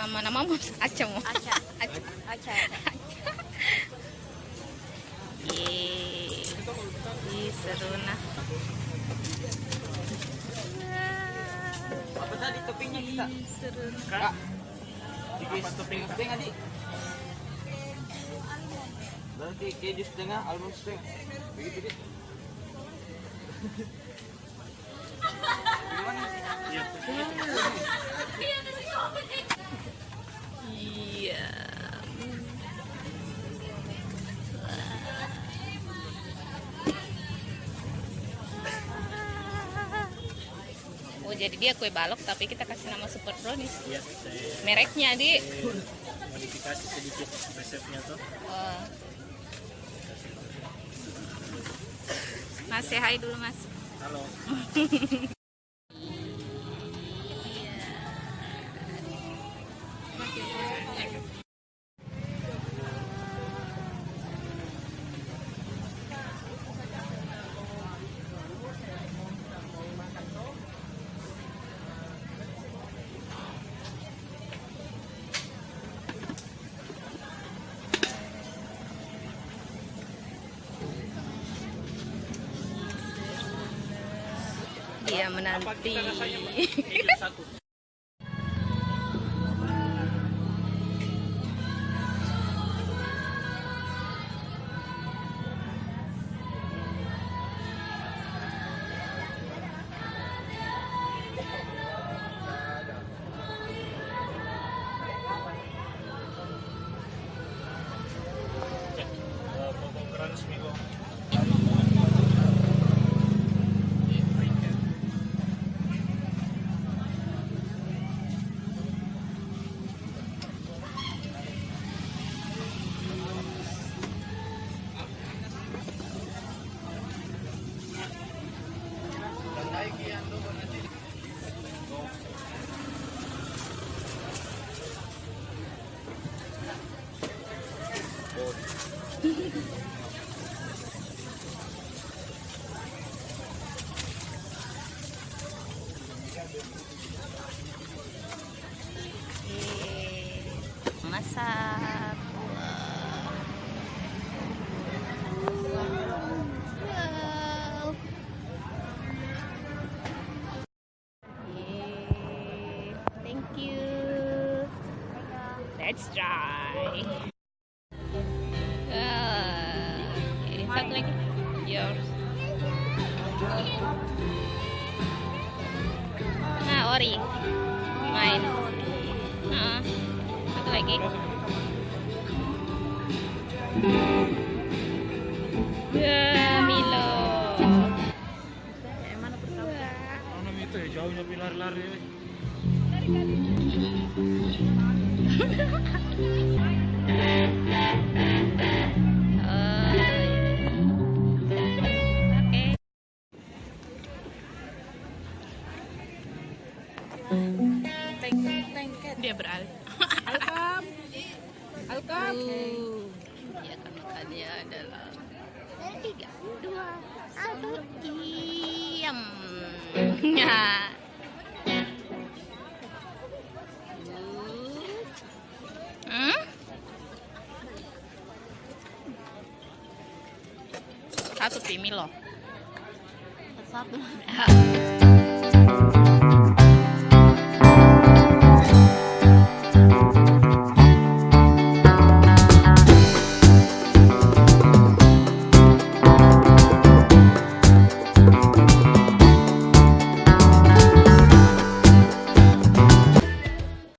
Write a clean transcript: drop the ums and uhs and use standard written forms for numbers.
Nama Aca mau. Aca. Aca. Seru nah. Apa tadi toppingnya kita? Seru. Kak. Apa topping setengah di? Berarti keju setengah, almond setengah. Begitu deh. Gimana? Iya. Iya. Oh, jadi dia kue balok tapi kita kasih nama super brownies. Iya, Mereknya di modifikasi sedikit resepnya tuh. oh. Mas, say hi dulu Mas. Halo. Dia menanti. Keju satu. Pembongkaran seminggu. Masak. Wow. Thank you. Let's try. Satu lagi. Yours. Nah, ori. Mine. Satu lagi. Milo. Mana pertama? Tanam itu ya jauhnya lari-lari. Dia beralih. Alkam. Dia makannya adalah 3, 2, 1, diam. Nah. Satu Milo. Satu.